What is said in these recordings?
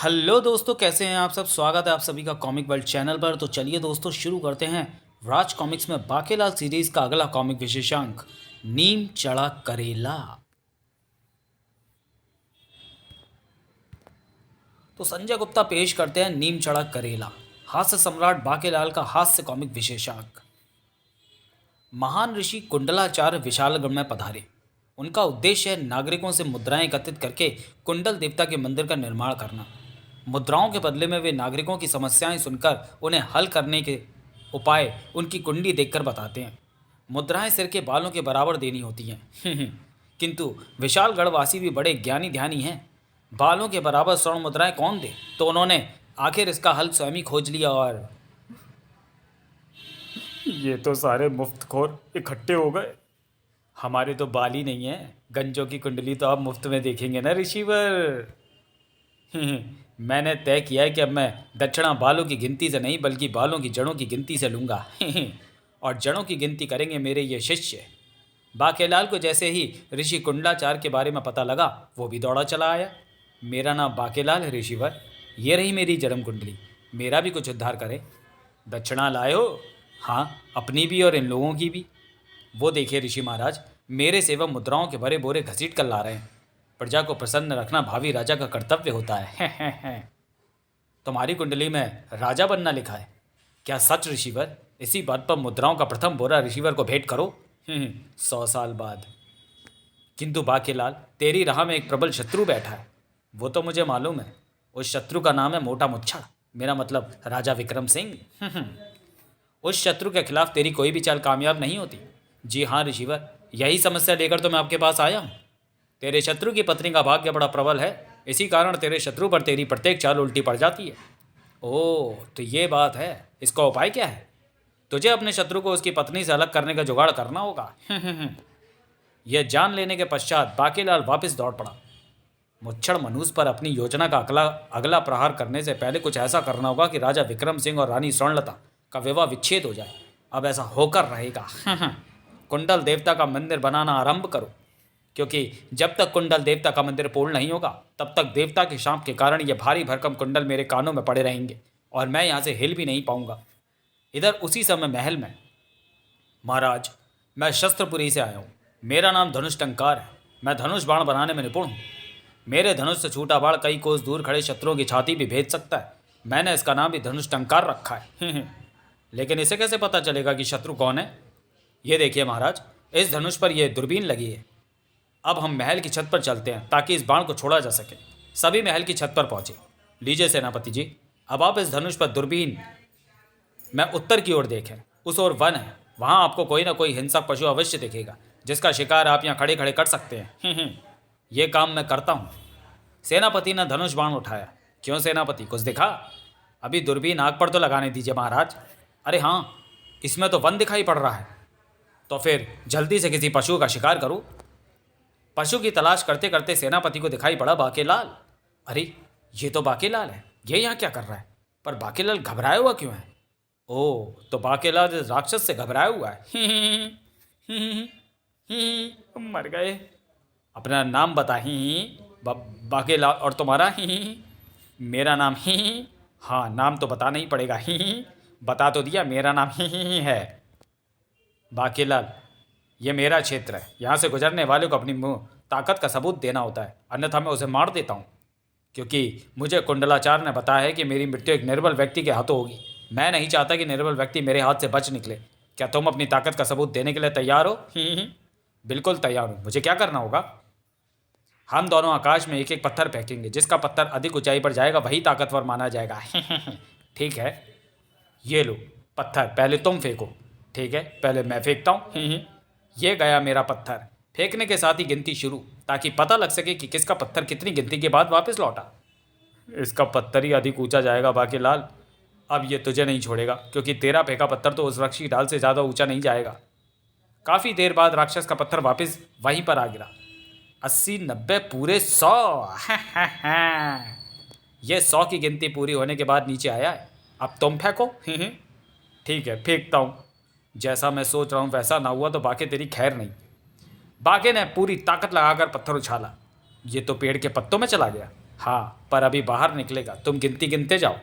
Hello दोस्तों, कैसे हैं आप सब। स्वागत है आप सभी का कॉमिक वर्ल्ड चैनल पर। तो चलिए दोस्तों शुरू करते हैं राज कॉमिक्स में बाकेलाल सीरीज का अगला कॉमिक विशेषांक नीम चढ़ा करेला। तो संजय गुप्ता पेश करते हैं नीम चढ़ा करेला, हास्य सम्राट बाकेलाल का हास्य कॉमिक विशेषांक। महान ऋषि कुंडलाचार्य विशालगढ़ में पधारे। उनका उद्देश्य है नागरिकों से मुद्राएं एकत्रित करके कुंडल देवता के मंदिर का निर्माण करना। मुद्राओं के बदले में वे नागरिकों की समस्याएं सुनकर उन्हें हल करने के उपाय उनकी कुंडली देखकर बताते हैं। मुद्राएं सिर के बालों के बराबर देनी होती हैं। किंतु विशालगढ़ वासी भी बड़े ज्ञानी ध्यानी हैं। बालों के बराबर स्वर्ण मुद्राएं कौन दे, तो उन्होंने आखिर इसका हल स्वयं ही खोज लिया। और ये तो सारे मुफ्तखोर इकट्ठे हो गए। हमारे तो बाल ही नहीं है, गंजों की कुंडली तो आप मुफ्त में देखेंगे ना ऋषिवर। मैंने तय किया है कि अब मैं दक्षिणा बालों की गिनती से नहीं बल्कि बालों की जड़ों की गिनती से लूँगा। और जड़ों की गिनती करेंगे मेरे ये शिष्य। बाकेलाल को जैसे ही ऋषि कुंडलाचार्य के बारे में पता लगा, वो भी दौड़ा चला आया। मेरा नाम बाकेलाल है ऋषिवर, ये रही मेरी जन्म कुंडली, मेरा भी कुछ उद्धार करे। दक्षिणा लाए हो? हाँ, अपनी भी और इन लोगों की भी। वो देखिए ऋषि महाराज, मेरे सेवक मुद्राओं के भरे बोरे घसीट कर ला रहे हैं। प्रजा को प्रसन्न रखना भावी राजा का कर्तव्य होता है। तुम्हारी कुंडली में राजा बनना लिखा है क्या सच ऋषिवर? इसी बात पर मुद्राओं का प्रथम बोरा ऋषिवर को भेंट करो। 100 साल बाद। किंतु बाकेलाल, तेरी राह में एक प्रबल शत्रु बैठा है। वो तो मुझे मालूम है। उस शत्रु का नाम है मोटा मुच्छड़, मेरा मतलब राजा विक्रम सिंह। उस शत्रु के खिलाफ तेरी कोई भी चाल कामयाब नहीं होती। जी हाँ ऋषिवर, यही समस्या लेकर तो मैं आपके पास आया हूँ। तेरे शत्रु की पत्नी का भाग्य बड़ा प्रबल है, इसी कारण तेरे शत्रु पर तेरी प्रत्येक चाल उल्टी पड़ जाती है। ओह, तो ये बात है। इसका उपाय क्या है? तुझे अपने शत्रु को उसकी पत्नी से अलग करने का जुगाड़ करना होगा। यह जान लेने के पश्चात बाकेलाल वापस दौड़ पड़ा। मुच्छड़ मनूस पर अपनी योजना का अगला अगला प्रहार करने से पहले कुछ ऐसा करना होगा कि राजा विक्रम सिंह और रानी स्वर्णलता का विवाह विच्छेद हो जाए। अब ऐसा होकर रहेगा। कुंडल देवता का मंदिर बनाना आरंभ करो, क्योंकि जब तक कुंडल देवता का मंदिर पूर्ण नहीं होगा तब तक देवता के शाप के कारण ये भारी भरकम कुंडल मेरे कानों में पड़े रहेंगे और मैं यहाँ से हिल भी नहीं पाऊंगा। इधर उसी समय महल में, महाराज, मैं शस्त्रपुरी से आया हूँ। मेरा नाम धनुष टंकार है। मैं धनुष बाण बनाने में निपुण हूँ। मेरे धनुष से छूटा बाण कई कोस दूर खड़े शत्रुओं की छाती भी भेद सकता है। मैंने इसका नाम भी धनुष टंकार रखा है। लेकिन इसे कैसे पता चलेगा कि शत्रु कौन है? ये देखिए महाराज, इस धनुष पर यह दूरबीन लगी है। अब हम महल की छत पर चलते हैं ताकि इस बाण को छोड़ा जा सके। सभी महल की छत पर पहुंचे। लीजिए सेनापति जी, अब आप इस धनुष पर दूरबीन में उत्तर की ओर देखें। उस ओर वन है, वहां आपको कोई ना कोई हिंसक पशु अवश्य दिखेगा जिसका शिकार आप यहाँ खड़े खड़े कर सकते हैं। ये काम मैं करता हूँ। सेनापति ने धनुष बाण उठाया। क्यों सेनापति, कुछ दिखा? अभी दूरबीन आग पर तो लगाने दीजिए महाराज। अरे हाँ, इसमें तो वन दिखाई पड़ रहा है। तो फिर जल्दी से किसी पशु का शिकार करूं। पशु की तलाश करते करते सेनापति को दिखाई पड़ा बाकेलाल। अरे, ये तो बाकेलाल है। ये यहाँ क्या कर रहा है? पर बाकेलाल घबराया हुआ क्यों है? ओह, तो बाकेलाल इस राक्षस से घबराया हुआ है। मर गए। अपना नाम बता। बाकेलाल। और तुम्हारा? मेरा नाम हाँ, नाम तो बताना ही पड़ेगा। बता तो दिया, मेरा नाम है। बाकेलाल, ये मेरा क्षेत्र है। यहाँ से गुजरने वाले को अपनी ताकत का सबूत देना होता है, अन्यथा मैं उसे मार देता हूँ। क्योंकि मुझे कुंडलाचार्य ने बताया है कि मेरी मृत्यु एक निर्बल व्यक्ति के हाथों होगी। मैं नहीं चाहता कि निर्बल व्यक्ति मेरे हाथ से बच निकले। क्या तुम अपनी ताकत का सबूत देने के लिए तैयार हो? बिल्कुल तैयार हूँ। मुझे क्या करना होगा? हम दोनों आकाश में एक एक पत्थर फेंकेंगे। जिसका पत्थर अधिक ऊंचाई पर जाएगा वही ताकतवर माना जाएगा। ठीक है, ये लो पत्थर, पहले तुम फेंको। ठीक है, पहले मैं फेंकता हूँ। ये गया मेरा पत्थर। फेंकने के साथ ही गिनती शुरू, ताकि पता लग सके कि किसका पत्थर कितनी गिनती के बाद वापस लौटा। इसका पत्थर ही अधिक ऊंचा जाएगा बाकेलाल। अब ये तुझे नहीं छोड़ेगा, क्योंकि तेरा फेंका पत्थर तो उस वृक्ष की डाल से ज़्यादा ऊंचा नहीं जाएगा। काफ़ी देर बाद राक्षस का पत्थर वापस वहीं पर आ गिरा। 80, 90, पूरे 100। ये 100 की गिनती पूरी होने के बाद नीचे आया है। अब तुम फेंको। ठीक है, फेंकता हूँ। जैसा मैं सोच रहा हूँ वैसा ना हुआ तो बाके तेरी खैर नहीं। बाके ने पूरी ताकत लगाकर पत्थर उछाला। ये तो पेड़ के पत्तों में चला गया। हाँ, पर अभी बाहर निकलेगा, तुम गिनती गिनते जाओ।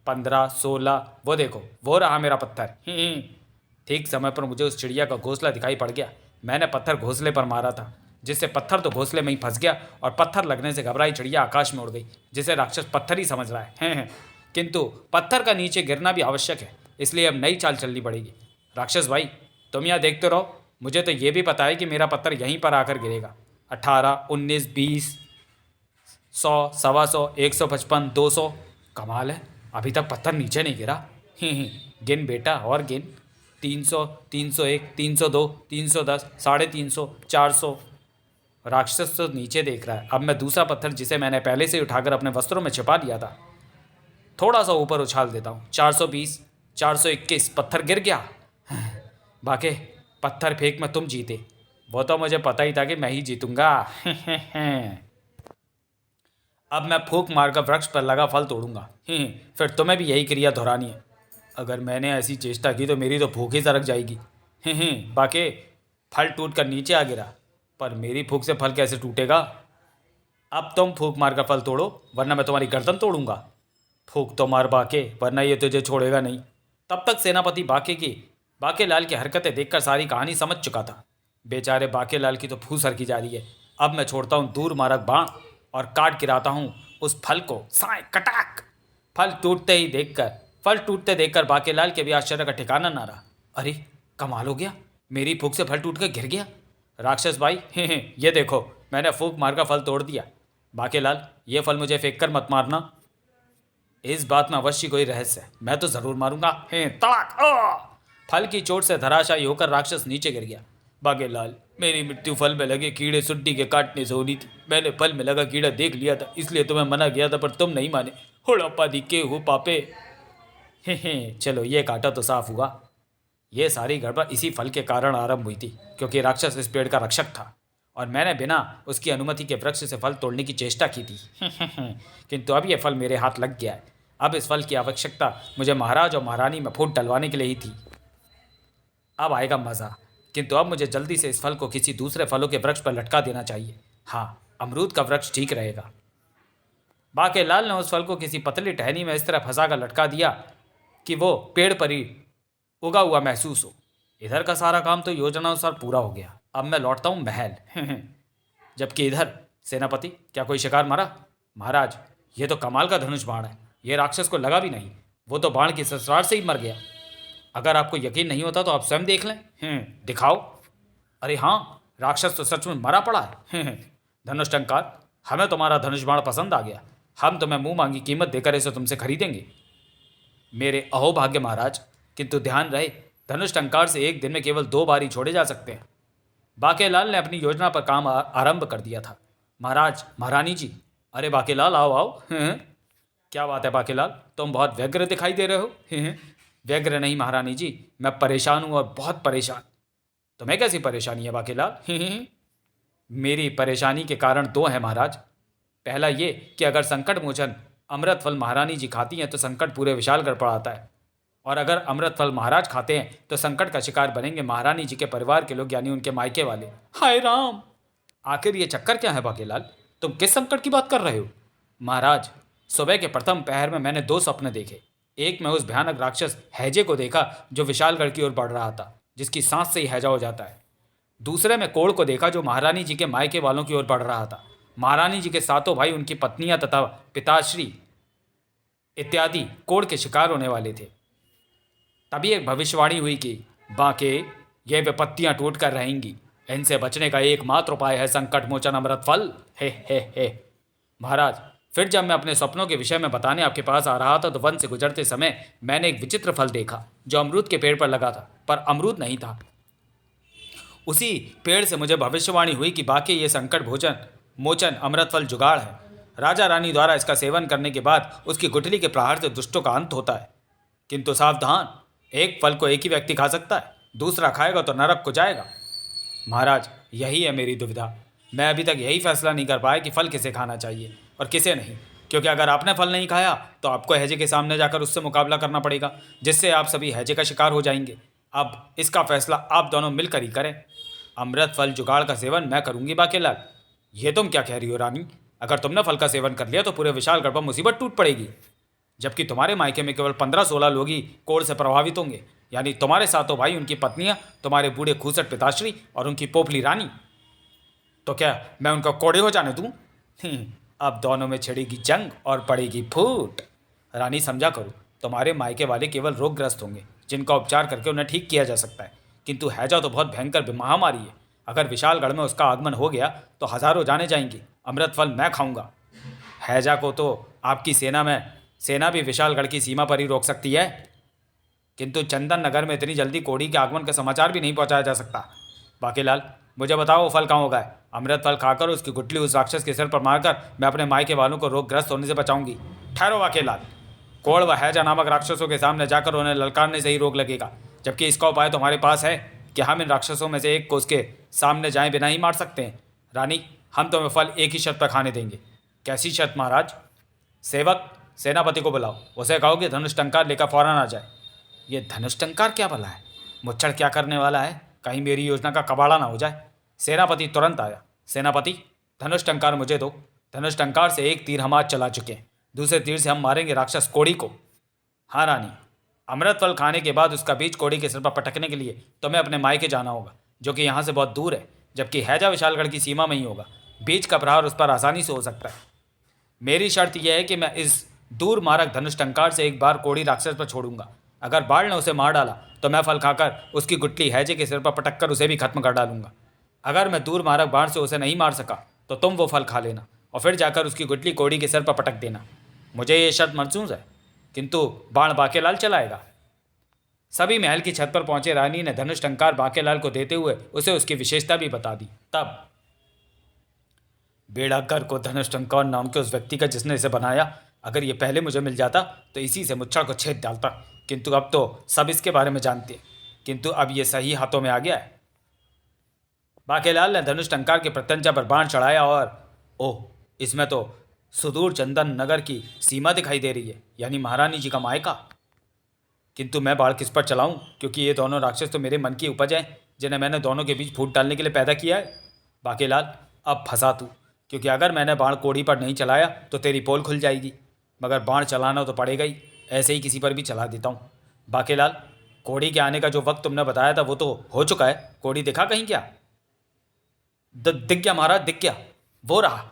15, 16, वो देखो, वो रहा मेरा पत्थर। ठीक समय पर मुझे उस चिड़िया का घोंसला दिखाई पड़ गया। मैंने पत्थर घोंसले पर मारा था, जिससे पत्थर तो घोंसले में ही फंस गया और पत्थर लगने से घबराई चिड़िया आकाश में उड़ गई, जिसे राक्षस पत्थर ही समझ रहा है। किंतु पत्थर का नीचे गिरना भी आवश्यक है, इसलिए अब नई चाल चलनी पड़ेगी। राक्षस भाई, तुम यहाँ देखते रहो, मुझे तो ये भी पता है कि मेरा पत्थर यहीं पर आकर गिरेगा। 18, 19, 20, 100, 125, 155, 200। कमाल है, अभी तक पत्थर नीचे नहीं गिरा। गिन बेटा, और गिन। 300, 301, 302, 310, 350, 400। राक्षस तो नीचे देख रहा है। अब मैं दूसरा पत्थर, जिसे मैंने पहले से ही उठाकर अपने वस्त्रों में छिपा लिया था, थोड़ा सा ऊपर उछाल देता हूँ। 420, 421, पत्थर गिर गया। बाके, पत्थर फेंक में तुम जीते। वो तो मुझे पता ही था कि मैं ही जीतूंगा। अब मैं फूंक मारकर वृक्ष पर लगा फल तोड़ूंगा। फिर तुम्हें भी यही क्रिया दोहरानी है। अगर मैंने ऐसी चेष्टा की तो मेरी तो भूख ही सरक जाएगी। बाके, फल टूट कर नीचे आ गिरा, पर मेरी फूंक से फल कैसे टूटेगा? अब तुम फूंक मारकर फल तोड़ो, वरना मैं तुम्हारी गर्दन तोड़ूंगा। फूंक तो मार बाके, वरना ये तुझे छोड़ेगा नहीं। तब तक सेनापति बाके लाल की हरकतें देखकर सारी कहानी समझ चुका था। बेचारे बाके लाल की तो फूस सरकी जा रही है। अब मैं छोड़ता हूँ दूर मारक बाण और काट गिराता हूँ उस फल को। साए कटाक! फल टूटते देखकर बाकेलाल के भी आश्चर्य का ठिकाना ना रहा। अरे, कमाल हो गया, मेरी फूंक से फल टूट कर गिर गया। राक्षस भाई, ये देखो, मैंने फूंक मारकर फल तोड़ दिया। बाकेलाल, ये फल मुझे फेंक कर मत मारना। इस बात में अवश्य कोई रहस्य है, मैं तो जरूर मारूंगा। तड़ाक! फल की चोट से धराशायी होकर राक्षस नीचे गिर गया। बाकेलाल, मेरी मृत्यु फल में लगे कीड़े सुड्डी के काटने से होनी थी। मैंने फल में लगा कीड़ा देख लिया था, इसलिए तुम्हें मना किया था, पर तुम नहीं माने। होड़प्पा दिखे हो पापे। चलो, ये काटा तो साफ हुआ। ये सारी गड़बड़ इसी फल के कारण आरंभ हुई थी, क्योंकि राक्षस इस पेड़ का रक्षक था और मैंने बिना उसकी अनुमति के वृक्ष से फल तोड़ने की चेष्टा की थी। किंतु अब यह फल मेरे हाथ लग गया है। अब इस फल की आवश्यकता मुझे महाराज और महारानी में फूट डलवाने के लिए ही थी। अब आएगा मज़ा। किंतु अब मुझे जल्दी से इस फल को किसी दूसरे फलों के वृक्ष पर लटका देना चाहिए। हाँ, अमरूद का वृक्ष ठीक रहेगा। बाकेलाल ने उस फल को किसी पतली टहनी में इस तरह फंसा कर लटका दिया कि वो पेड़ पर ही उगा हुआ महसूस हो। इधर का सारा काम तो योजना अनुसार पूरा हो गया। अब मैं लौटता हूँ महल। जबकि इधर, सेनापति, क्या कोई शिकार मारा? महाराज, ये तो कमाल का धनुष बाण है। ये राक्षस को लगा भी नहीं, वो तो बाण की ससरार से ही मर गया। अगर आपको यकीन नहीं होता तो आप स्वयं देख लें। दिखाओ। अरे हाँ, राक्षस तो सच में मरा पड़ा है। धनुष टंकार, हमें तुम्हारा धनुष बाण पसंद आ गया। हम तुम्हें मुंह मांगी कीमत देकर इसे तुमसे खरीदेंगे। मेरे अहोभाग्य महाराज, किंतु ध्यान रहे, धनुष टंकार से एक दिन में केवल 2 बार ही छोड़े जा सकते हैं। बाकेलाल ने अपनी योजना पर काम आरंभ कर दिया था। महाराज, महारानी जी। अरे बाकेलाल, आओ आओ। क्या बात है बाकेलाल, तुम बहुत व्यग्र दिखाई दे रहे हो। व्यग्र नहीं महारानी जी, मैं परेशान हूँ और बहुत परेशान। तुम्हें कैसी परेशानी है बाकेलाल? मेरी परेशानी के कारण 2 हैं महाराज। पहला ये कि अगर संकट मोचन अमृत फल महारानी जी खाती हैं तो संकट पूरे विशालगढ़ पर आता है, और अगर अमृत फल महाराज खाते हैं तो संकट का शिकार बनेंगे महारानी जी के परिवार के लोग, यानी उनके मायके वाले। हाय राम, आखिर ये चक्कर क्या है बाकेलाल? तुम किस संकट की बात कर रहे हो? महाराज, सुबह के प्रथम पहर में मैंने 2 स्वप्न देखे। एक में उस भयानक राक्षस हैजे को देखा जो विशालगढ़ की ओर बढ़ रहा था, जिसकी सांस से ही हैजा हो जाता है। दूसरे में कोढ़ को देखा जो महारानी जी के मायके वालों की ओर बढ़ रहा था। महारानी जी के सातों भाई, उनकी पत्नियां तथा पिताश्री इत्यादि कोढ़ के शिकार होने वाले थे। तभी एक भविष्यवाणी हुई कि बाके, ये विपत्तियां टूट कर रहेंगी। इनसे बचने का एकमात्र उपाय है संकट मोचन अमृत फल। हे। महाराज, फिर जब मैं अपने सपनों के विषय में बताने आपके पास आ रहा था तो वन से गुजरते समय मैंने एक विचित्र फल देखा जो अमरूद के पेड़ पर लगा था, पर अमरूद नहीं था। उसी पेड़ से मुझे भविष्यवाणी हुई कि बाकी ये संकट भोजन मोचन अमृत फल जुगाड़ है। राजा रानी द्वारा इसका सेवन करने के बाद उसकी गुठली के प्रहार से दुष्टों का अंत होता है। किंतु सावधान, एक फल को एक ही व्यक्ति खा सकता है, दूसरा खाएगा तो नरक को जाएगा। महाराज, यही है मेरी दुविधा। मैं अभी तक यही फैसला नहीं कर पाया कि फल किसे खाना चाहिए और किसे नहीं, क्योंकि अगर आपने फल नहीं खाया तो आपको हैजे के सामने जाकर उससे मुकाबला करना पड़ेगा, जिससे आप सभी हैजे का शिकार हो जाएंगे। अब इसका फैसला आप दोनों मिलकर ही करें। अमृत फल जुगाड़ का सेवन मैं करूंगी बाकेलाल। ये तुम क्या कह रही हो रानी? अगर तुमने फल का सेवन कर लिया तो पूरे विशालगढ़ पर मुसीबत टूट पड़ेगी, जबकि तुम्हारे मायके में केवल 15-16 लोग ही कोढ़ से प्रभावित होंगे, यानी तुम्हारे सातों भाई, उनकी पत्नियां, तुम्हारे बूढ़े खूसट पिताश्री और उनकी पोपली रानी। तो क्या मैं उनका कोड़े हो जाने दूं? अब दोनों में छिड़ेगी जंग और पड़ेगी फूट। रानी, समझा करो, तुम्हारे मायके वाले केवल रोगग्रस्त होंगे जिनका उपचार करके उन्हें ठीक किया जा सकता है, किंतु हैजा तो बहुत भयंकर महामारी है। अगर विशालगढ़ में उसका आगमन हो गया तो हजारों जाने जाएंगी। अमृत फल मैं खाऊंगा। हैजा को तो आपकी सेना भी विशालगढ़ की सीमा पर ही रोक सकती है, किंतु चंदन नगर में इतनी जल्दी कोड़ी के आगमन का समाचार भी नहीं पहुंचाया जा सकता। बाकीलाल, मुझे बताओ वो फल कहाँ होगा? अमृत फल खाकर उसकी गुठली उस राक्षस के सिर पर मारकर मैं अपने मायके वालों को रोगग्रस्त होने से बचाऊंगी। ठहरो बाकीलाल, कोढ़ व हैजा नामक राक्षसों के सामने जाकर उन्हें ललकारने से ही रोग लगेगा, जबकि इसका उपाय तो हमारे पास है कि हम इन राक्षसों में से एक को उसके सामने जाए बिना ही मार सकते हैं। रानी, हम तुम्हें फल एक ही शर्त पर खाने देंगे। कैसी शर्त महाराज? सेवक, सेनापति को बुलाओ, उसे कहो कि धनुष टंकार लेकर फौरन आ जाए। ये धनुष टंकार क्या भला है? मुच्छड़ क्या करने वाला है? कहीं मेरी योजना का कबाड़ा ना हो जाए। सेनापति तुरंत आया। सेनापति, धनुष टंकार मुझे दो। धनुष टंकार से एक तीर हम आज चला चुके हैं, दूसरे तीर से हम मारेंगे राक्षस कोड़ी को। हाँ रानी, अमृत फल खाने के बाद उसका बीज कोड़ी के सिर पर पटकने के लिए तुम्हें अपने मायके जाना होगा, जो कि यहाँ से बहुत दूर है, जबकि हैजा विशालगढ़ की सीमा में ही होगा। बीज का प्रहार उस पर आसानी से हो सकता है। मेरी शर्त यह है कि मैं इस दूर मारक धनुष टंकार से एक बार कोड़ी राक्षस पर छोड़ूंगा। अगर बाढ़ ने उसे मार डाला तो मैं फल खाकर उसकी गुठली हैजे के सिर पर पटक कर उसे भी खत्म कर डालूंगा। अगर मैं दूर मारक बाढ़ से उसे नहीं मार सका तो तुम वो फल खा लेना और फिर जाकर उसकी गुठली कोड़ी के सिर पर पटक देना। मुझे ये शर्त मंजूर है, किंतु बाण बाकेलाल चलाएगा। सभी महल की छत पर पहुंचे रानी ने धनुष टंकार बाकेलाल को देते हुए उसे उसकी विशेषता भी बता दी। तब बेड़ागर को धनुष टंकार नाम के उस व्यक्ति का जिसने इसे बनाया, अगर ये पहले मुझे मिल जाता तो इसी से मुच्छड़ को छेद डालता, किंतु अब तो सब इसके बारे में जानते हैं, किंतु अब ये सही हाथों में आ गया है। बाकेलाल ने धनुष टंकार के प्रत्यंचा पर बाण चढ़ाया और ओह, इसमें तो सुदूर चंदन नगर की सीमा दिखाई दे रही है, यानी महारानी जी का मायका। किंतु मैं बाण किस पर चलाऊं, क्योंकि ये दोनों राक्षस तो मेरे मन की उपज हैं, जिन्हें मैंने दोनों के बीच फूट डालने के लिए पैदा किया है। बाकेलाल, अब फंसा तू, क्योंकि अगर मैंने बाण कोड़ी पर नहीं चलाया तो तेरी पोल खुल जाएगी, मगर बाण चलाना तो पड़ेगा ही, ऐसे ही किसी पर भी चला देता हूँ। बाकेलाल, कोड़ी के आने का जो वक्त तुमने बताया था वो तो हो चुका है। कोड़ी दिखा कहीं क्या? दिख गया महाराज, दिख गया, वो रहा।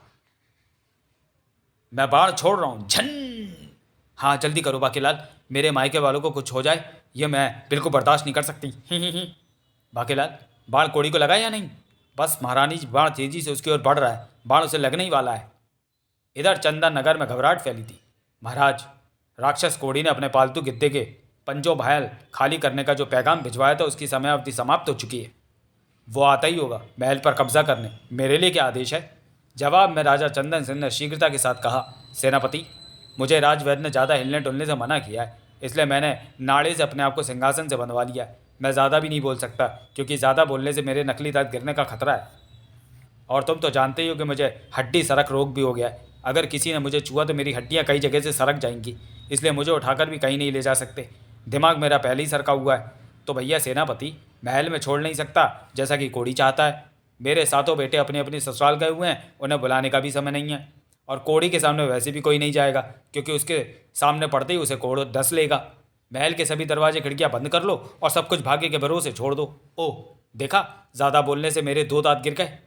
मैं बाण छोड़ रहा हूँ, झन। हाँ जल्दी करो बाकेलाल, मेरे मायके वालों को कुछ हो जाए, ये मैं बिल्कुल बर्दाश्त नहीं कर सकती। बाकेलाल, बाण कोड़ी को लगा या नहीं? बस महारानी जी, बाण तेजी से उसकी ओर बढ़ रहा है, बाण उसे लगने ही वाला है। इधर चंदन नगर में घबराहट फैली थी। महाराज, राक्षस कोड़ी ने अपने पालतू गिद्दे के पंजों भायल खाली करने का जो पैगाम भिजवाया था उसकी समय अवधि समाप्त हो चुकी है। वो आता ही होगा महल पर कब्जा करने। मेरे लिए क्या आदेश है? जवाब में राजा चंदन सिंह ने शीघ्रता के साथ कहा, सेनापति, मुझे राजवैद्य ने ज़्यादा हिलने डुलने से मना किया है, इसलिए मैंने नाड़े से अपने आप को सिंहासन से बंधवा लिया है। मैं ज़्यादा भी नहीं बोल सकता, क्योंकि ज़्यादा बोलने से मेरे नकली दांत गिरने का खतरा है। और तुम तो जानते ही हो कि मुझे हड्डी सरक रोग भी हो गया है। अगर किसी ने मुझे छुआ तो मेरी हड्डियाँ कई जगह से सरक जाएंगी, इसलिए मुझे उठाकर भी कहीं नहीं ले जा सकते। दिमाग मेरा पहले ही सरका हुआ है। तो भैया सेनापति, महल में छोड़ नहीं सकता जैसा कि कोड़ी चाहता है। मेरे सातों बेटे अपनी अपनी ससुराल गए हुए हैं, उन्हें बुलाने का भी समय नहीं है। और कोड़ी के सामने वैसे भी कोई नहीं जाएगा, क्योंकि उसके सामने पड़ते ही उसे कोड़ डस लेगा। महल के सभी दरवाजे खिड़कियां बंद कर लो और सब कुछ भाग्य के भरोसे छोड़ दो। ओह देखा, ज़्यादा बोलने से मेरे 2 दांत गिर गए।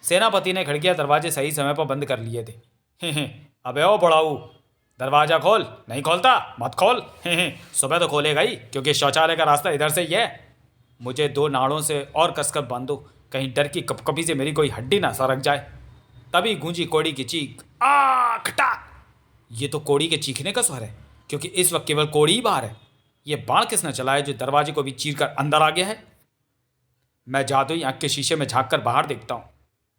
सेनापति ने खिड़कियां दरवाजे सही समय पर बंद कर लिए थे। अबे ओ बड़ाऊ, दरवाजा खोल। नहीं खोलता? मत खोल। सुबह तो खोलेगा ही, क्योंकि शौचालय का रास्ता इधर से ही है। मुझे 2 नाड़ों से और कसकर बांधो, कहीं डर की कपकपी से मेरी कोई हड्डी ना सरक जाए। तभी गूंजी कोड़ी की चीख, आ खटाक। ये तो कोड़ी के चीखने का स्वर है, क्योंकि इस वक्त केवल कोड़ी ही बाहर है। ये बाण किसने चलाया जो दरवाजे को भी चीर कर अंदर आ गया है? मैं जादुई आंख के शीशे में झांक कर बाहर देखता हूँ।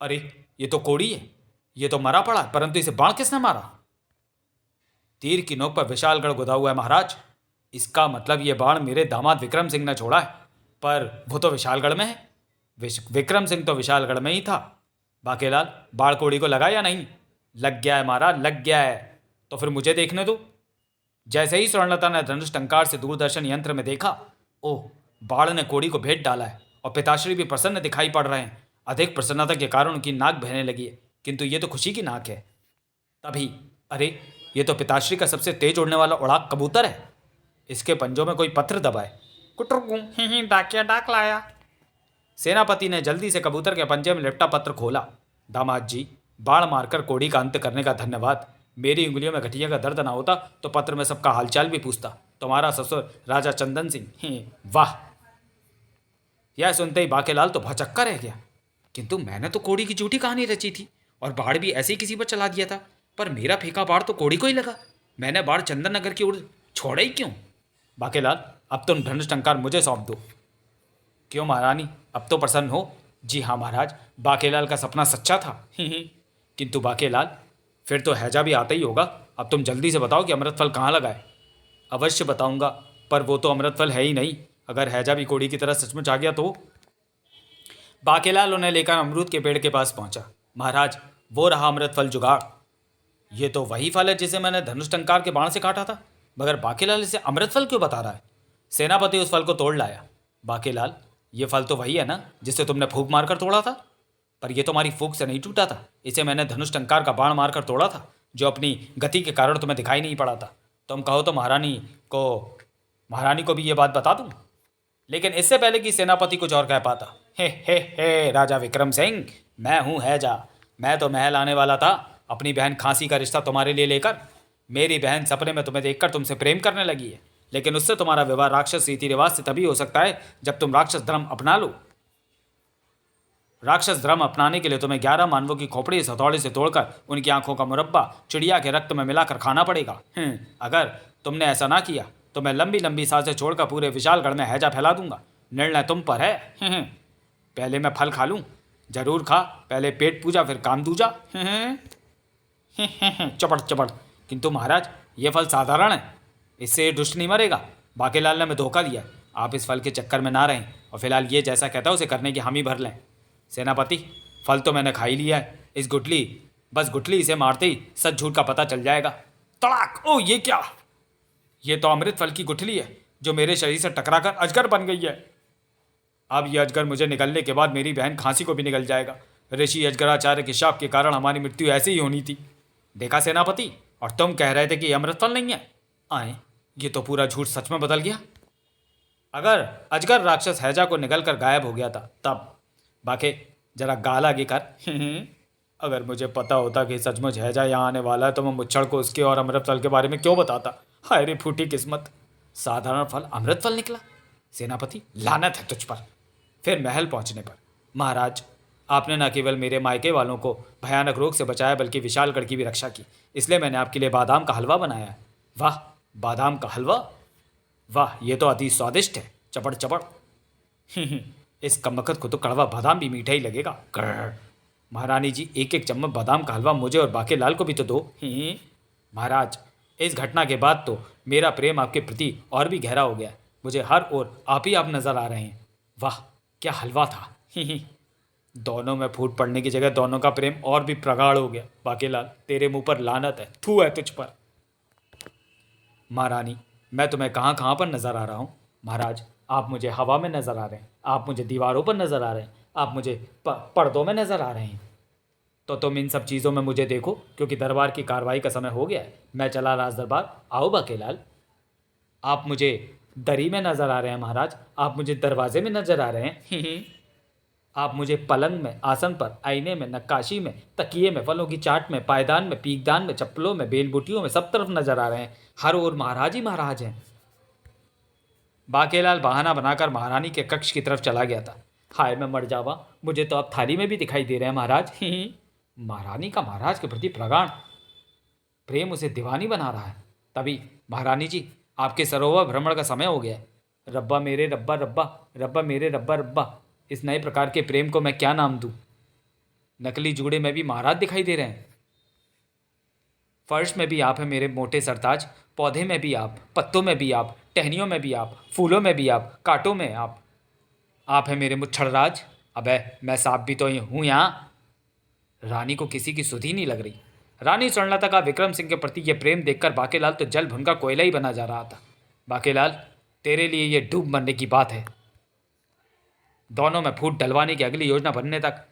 अरे ये तो कोड़ी है, ये तो मरा पड़ा, परंतु इसे बाण किसने मारा? तीर की नोक पर विशालगढ़ गुदा हुआ है महाराज। इसका मतलब ये बाण मेरे दामाद विक्रम सिंह ने छोड़ा है, पर वो तो विशालगढ़ में है। विक्रम सिंह तो विशालगढ़ में ही था। बाकेलाल, बाण कोड़ी को लगा या नहीं? लग गया है महाराज, लग गया है। तो फिर मुझे देखने दो। जैसे ही स्वर्णलता ने धनुष टंकार से दूरदर्शन यंत्र में देखा, ओह, बाण ने कोड़ी को भेद डाला है और पिताश्री भी प्रसन्न दिखाई पड़ रहे हैं। अधिक प्रसन्नता के कारण उनकी नाक बहने लगी है। किंतु ये तो खुशी की नाक है। तभी, अरे ये तो पिताश्री का सबसे तेज उड़ने वाला उड़ाक कबूतर है। इसके पंजों में कोई पत्थर दबा है। कुटरुकू, डाकिया डाक लाया। सेनापति ने जल्दी से कबूतर के पंजे में लिपटा पत्र खोला। दामाद जी, बाण मारकर कोड़ी का अंत करने का धन्यवाद। मेरी उंगलियों में गठिया का दर्द ना होता तो पत्र में सबका हालचाल भी पूछता। तुम्हारा ससुर राजा चंदन सिंह। वाह! यह सुनते ही बाकेलाल तो भौचक्का रह गया। किंतु मैंने तो कोड़ी की झूठी कहानी रची थी और बाढ़ भी ऐसे ही किसी पर चला दिया था, पर मेरा फेंका बाढ़ तो कोड़ी को ही लगा। मैंने बाढ़ चंदन नगर की ओर छोड़ा ही क्यों? बाकेलाल, अब तुम धनुष टंकार मुझे सौंप दो। क्यों महारानी, अब तो प्रसन्न हो? जी हाँ महाराज, बाकेलाल का सपना सच्चा था। किंतु बाकेलाल, फिर तो हैजा भी आता ही होगा। अब तुम जल्दी से बताओ कि अमृतफल कहाँ लगा है। अवश्य बताऊंगा, पर वो तो अमृतफल है ही नहीं। अगर हैजा भी कोड़ी की तरह सचमुच आ गया तो? बाकेलाल उन्हें लेकर अमरूद के पेड़ के पास पहुंचा। महाराज, वो रहा अमृतफल जुगाड़। ये तो वही फल है जिसे मैंने धनुष टंकार के बाण से काटा था, मगर बाकेलाल इसे अमृतफल क्यों बता रहा है? सेनापति उस फल को तोड़ लाया। बाकेलाल, ये फल तो वही है ना जिसे तुमने फूंक मारकर तोड़ा था? पर यह तुम्हारी फूंक से नहीं टूटा था, इसे मैंने धनुष टंकार का बाण मारकर तोड़ा था, जो अपनी गति के कारण तुम्हें दिखाई नहीं पड़ा था। तुम कहो तो महारानी को भी ये बात बता दूं। लेकिन इससे पहले कि सेनापति कुछ और कह पाता, हे राजा विक्रम सिंह, मैं हूँ हैजा। मैं तो महल आने वाला था अपनी बहन खांसी का रिश्ता तुम्हारे लिए लेकर। मेरी बहन सपने में तुम्हें देखकर तुमसे प्रेम करने लगी है, लेकिन उससे तुम्हारा विवाह राक्षस रीति रिवाज से तभी हो सकता है जब तुम राक्षस धर्म अपना लो। राक्षस धर्म अपनाने के लिए तुम्हें 11 मानवों की खोपड़ी इस हथौड़े से तोड़कर उनकी आंखों का मुरब्बा चिड़िया के रक्त में मिलाकर खाना पड़ेगा। अगर तुमने ऐसा ना किया तो मैं लंबी लंबी सांसें छोड़कर पूरे विशालगढ़ में हैजा फैला दूंगा। निर्णय तुम पर है। पहले मैं फल खा लूं? जरूर खा, पहले पेट पूजा फिर काम दूजा। चपड़ चपड़। किंतु महाराज, ये फल साधारण है, इससे ये दुष्ट नहीं मरेगा। बाकेलाल ने हमें धोखा दिया। आप इस फल के चक्कर में ना रहें और फिलहाल ये जैसा कहता है उसे करने की हामी भर लें। सेनापति, फल तो मैंने खा ही लिया है। इस गुठली इसे मारते ही सच झूठ का पता चल जाएगा। तड़ाक! ओ, ये क्या? ये तो अमृत फल की गुठली है जो मेरे शरीर से टकराकर अजगर बन गई है। अब यह अजगर मुझे निगलने के बाद मेरी बहन खांसी को भी निगल जाएगा। ऋषि अजगराचार्य के शाप के कारण हमारी मृत्यु ऐसे ही होनी थी। देखा सेनापति, और तुम कह रहे थे कि अमृत फल नहीं है। आए, ये तो पूरा झूठ सच में बदल गया। अगर अजगर राक्षस हैजा को निगल कर गायब हो गया था तब। बाके, जरा गाल आगे कर। अगर मुझे पता होता कि सचमुच हैजा यहाँ आने वाला है तो मैं मुच्छड़ को उसके और अमृत फल के बारे में क्यों बताता। हाय रे फूटी किस्मत, साधारण फल अमृत फल निकला। सेनापति, लानत है तुझ पर। फिर महल पहुंचने पर, महाराज, आपने न केवल मेरे मायके वालों को भयानक रोग से बचाया बल्कि विशालगढ़ की भी रक्षा की। इसलिए मैंने आपके लिए बादाम का हलवा बनाया है। वाह, बादाम का हलवा! वाह, ये तो अति स्वादिष्ट है। चपड़ चपड़। इस कमबख्त को तो कड़वा बादाम भी मीठा ही लगेगा। महारानी जी, एक एक चम्मच बादाम का हलवा मुझे और बाकेलाल को भी तो दो। महाराज, इस घटना के बाद तो मेरा प्रेम आपके प्रति और भी गहरा हो गया। मुझे हर ओर आप ही आप नजर आ रहे हैं। वाह, क्या हलवा था। दोनों में फूट पड़ने की जगह दोनों का प्रेम और भी प्रगाढ़ हो गया। बाकेलाल, तेरे मुंह पर लानत है, थू है तुझ पर। महारानी, मैं तुम्हें कहाँ कहाँ पर नजर आ रहा हूँ? महाराज, आप मुझे हवा में नजर आ रहे हैं, आप मुझे दीवारों पर नजर आ रहे हैं, आप मुझे पर्दों में नजर आ रहे हैं। तो तुम इन सब चीज़ों में मुझे देखो, क्योंकि दरबार की कार्रवाई का समय हो गया है। मैं चला राज दरबार। आओ बाकेलाल। आप मुझे दरी में नजर आ रहे हैं महाराज, आप मुझे दरवाजे में नजर आ रहे हैं। आप मुझे पलंग में, आसन पर, आईने में, नक्काशी में, तकिए में, फलों की चाट में, पायदान में, पीकदान में, चप्पलों में, बेलबुटियों में, सब तरफ नजर आ रहे हैं। हर ओर महाराज ही महाराज हैं। बाकेलाल बहाना बनाकर महारानी के कक्ष की तरफ चला गया था। हाय, मैं मर जावा, मुझे तो अब थाली में भी दिखाई दे रहे हैं महाराज। महारानी का महाराज के प्रति प्रगाढ़ प्रेम उसे दीवानी बना रहा है। तभी, महारानी जी, आपके सरोवर भ्रमण का समय हो गया है। रब्बा मेरे रब्बा रब्बा, रब्बा मेरे रब्बा रब्बा। इस नए प्रकार के प्रेम को मैं क्या नाम दूं? नकली जूड़े में भी महाराज दिखाई दे रहे हैं। फर्श में भी आप हैं मेरे मोटे सरताज, पौधे में भी आप, पत्तों में भी आप, टहनियों में भी आप, फूलों में भी आप, कांटों में आप हैं मेरे मुच्छड़राज। अबे, मैं सांप भी तो हूँ यहाँ। रानी को किसी की सुधि नहीं लग रही। रानी स्वर्णलता का विक्रम सिंह के प्रति यह प्रेम देखकर बाकेलाल तो जल भुनका कोयला ही बना जा रहा था। बाकेलाल, तेरे लिए यह डूब मरने की बात है। दोनों में फूट डलवाने की अगली योजना बनने तक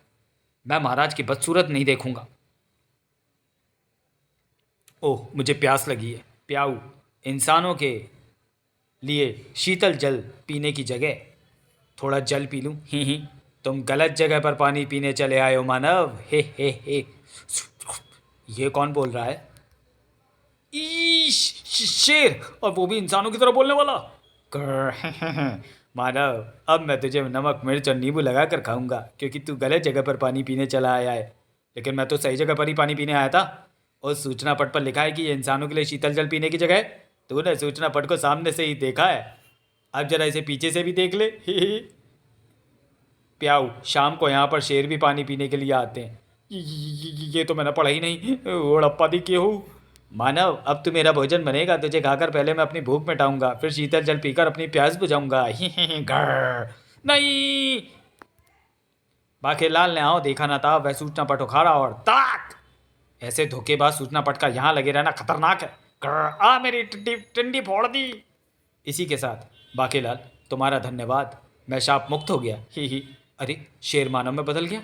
मैं महाराज की बदसूरत नहीं देखूंगा। ओह, मुझे प्यास लगी है, प्याऊ। इंसानों के लिए शीतल जल पीने की जगह थोड़ा जल पी लूं। ही, तुम गलत जगह पर पानी पीने चले आए हो मानव। हे। ये कौन बोल रहा है? शेर, और वो भी इंसानों की तरह बोलने वाला। मानव, अब मैं तुझे नमक मिर्च और नींबू लगा कर खाऊंगा, क्योंकि तू गलत जगह पर पानी पीने चला आया है। लेकिन मैं तो सही जगह पर ही पानी पीने आया था। उस सूचना पट पर लिखा है कि ये इंसानों के लिए शीतल जल पीने की जगह है। तूने सूचना पट को सामने से ही देखा है, अब जरा इसे पीछे से भी देख ले। प्याऊ, शाम को यहाँ पर शेर भी पानी पीने के लिए आते हैं। ये तो मैंने पढ़ा ही नहीं। ओड़प्पा दी के हो। मानव, अब तू मेरा भोजन बनेगा। तुझे खाकर पहले मैं अपनी भूख मिटाऊंगा, फिर शीतल जल पीकर अपनी प्यास बुझाऊंगा। घर नहीं। बाकेलाल ने आओ देखा ना था, वह सूचना पट उखाड़ा और ताक। ऐसे धोखेबाज सूचना पट का यहाँ लगे रहना खतरनाक है। आ मेरी टिंडी फोड़ दी। इसी के साथ बाकेलाल, तुम्हारा धन्यवाद, मैं शाप मुक्त हो गया। ही। अरे, शेर मानव में बदल गया।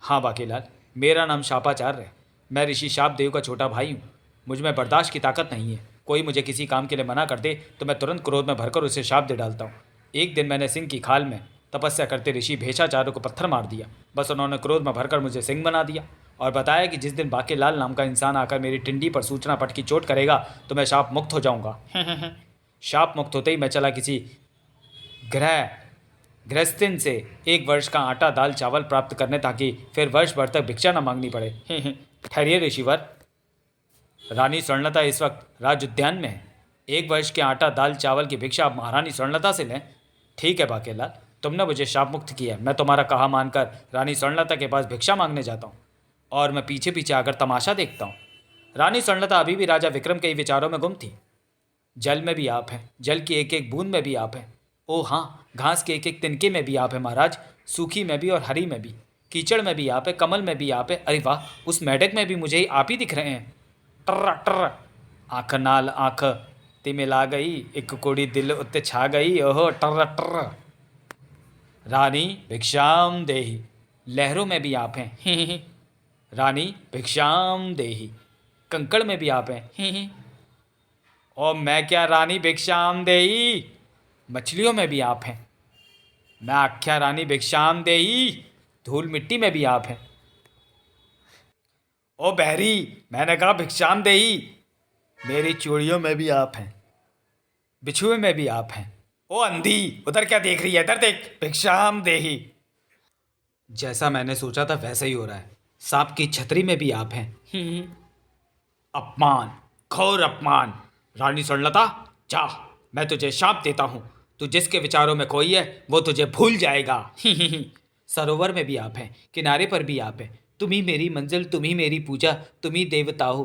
हाँ बाकेलाल, मेरा नाम शापाचार्य है। मैं ऋषि शाप देव का छोटा भाई हूँ। मुझ में बर्दाश्त की ताकत नहीं है। कोई मुझे किसी काम के लिए मना कर दे तो मैं तुरंत क्रोध में भरकर उसे शाप दे डालता हूँ। एक दिन मैंने सिंह की खाल में तपस्या करते ऋषि भेषाचार्य को पत्थर मार दिया। बस उन्होंने क्रोध में भरकर मुझे सिंह बना दिया और बताया कि जिस दिन बाकेलाल नाम का इंसान आकर मेरी टिंडी पर सूचना पट की चोट करेगा तो मैं शाप मुक्त हो जाऊँगा। शाप मुक्त होते ही मैं चला किसी गृहस्थिन से 1 वर्ष का आटा दाल चावल प्राप्त करने, ताकि फिर वर्ष भर तक भिक्षा न मांगनी पड़े। ठहरिए ऋषिवर, रानी स्वर्णलता इस वक्त राज उद्यान में है। 1 वर्ष के आटा दाल चावल की भिक्षा आप महारानी स्वर्णलता से लें। ठीक है बाकेलाल, तुमने मुझे शाप मुक्त किया है। मैं तुम्हारा कहा मानकर रानी स्वर्णलता के पास भिक्षा मांगने जाता हूँ और मैं पीछे पीछे आकर तमाशा देखता हूँ। रानी स्वर्णलता अभी भी राजा विक्रम के ही विचारों में गुम थी। जल में भी आप हैं, जल की एक एक बूंद में भी आप हैं। ओ हाँ, घास के एक एक तिनके में भी आप हैं महाराज, सूखी में भी और हरी में भी, कीचड़ में भी आप है, कमल में भी आप है। अरे वाह, उस मेढक में भी मुझे ही आप ही दिख रहे हैं। टर्रा टर्रा, आँख नाल आँख ते मिला गई, एक कुड़ी दिल उत्ते छा गई। ओहो टर्रा टर्रा। रानी भिक्षाम देही, लहरों में भी आप हैं। रानी भिक्षाम देही, कंकड़ में भी आप हैं। और मैं क्या रानी भिक्षाम देही, मछलियों में भी आप हैं। मैं आख्या रानी भिक्षाम देही, धूल मिट्टी में भी आप हैं। ओ बहरी, मैंने कहा भिक्षाम देही, मेरी चूड़ियों में भी आप हैं, बिछुए में भी आप हैं। ओ अंधी, उधर क्या देख रही है, इधर देख, भिक्षाम देही। जैसा मैंने सोचा था वैसा ही हो रहा है। सांप की छतरी में भी आप हैं। अपमान, घोर अपमान। रानी स्वर्णलता, जा, मैं तुझे शाप देता हूँ। तू जिसके विचारों में खोई है वो तुझे भूल जाएगा। सरोवर में भी आप हैं, किनारे पर भी आप हैं। तुम ही मेरी मंजिल, तुम ही मेरी पूजा, तुम ही देवता हो।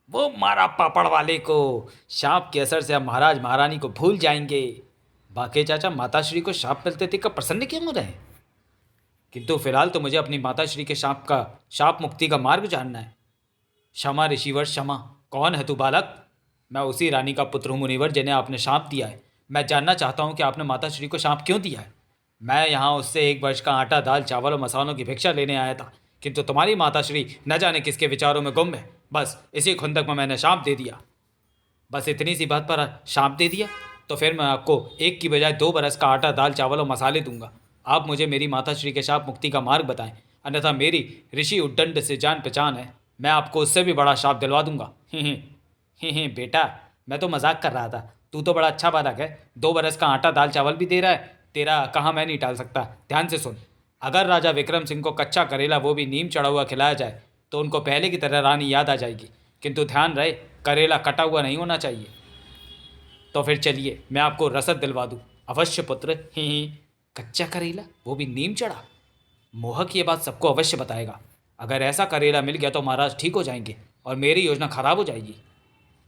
वो मारा पापड़ वाले को। शाप के असर से हम महाराज महारानी को भूल जाएंगे। बाके चाचा माताश्री को शाप मिलते थे कब प्रसन्न क्यों हो रहे हैं? किंतु फिलहाल तो मुझे अपनी माताश्री के शाप मुक्ति का मार्ग जानना है। क्षमा ऋषिवर क्षमा। कौन है तू बालक? मैं उसी रानी का पुत्र हूँ मुनिवर, जिन्हें आपने शाप दिया है। मैं जानना चाहता हूँ कि आपने माताश्री को शाप क्यों दिया है। मैं यहाँ उससे 1 वर्ष का आटा दाल चावल और मसालों की भिक्षा लेने आया था, किंतु तुम्हारी माताश्री न जाने किसके विचारों में गुम है। बस इसी खुंदक में मैंने शाप दे दिया। बस इतनी सी बात पर शाप दे दिया? तो फिर मैं आपको 1 की बजाय 2 बरस का आटा दाल चावल और मसाले दूंगा। आप मुझे मेरी माताश्री के शाप मुक्ति का मार्ग बताएं, अन्यथा मेरी ऋषि उद्दंड से जान पहचान है। मैं आपको उससे भी बड़ा शाप दिलवा दूंगा। बेटा, मैं तो मजाक कर रहा था। तू तो बड़ा अच्छा बालक है, 2 बरस का आटा दाल चावल भी दे रहा है। तेरा कहाँ मैं नहीं टाल सकता। ध्यान से सुन, अगर राजा विक्रम सिंह को कच्चा करेला, वो भी नीम चढ़ा हुआ, खिलाया जाए तो उनको पहले की तरह रानी याद आ जाएगी। किंतु ध्यान रहे, करेला कटा हुआ नहीं होना चाहिए। तो फिर चलिए, मैं आपको रसद दिलवा दूँ। अवश्य पुत्र। कच्चा करेला, वो भी नीम चढ़ा? मोहक ये बात सबको अवश्य बताएगा। अगर ऐसा करेला मिल गया तो महाराज ठीक हो जाएंगे और मेरी योजना खराब हो जाएगी।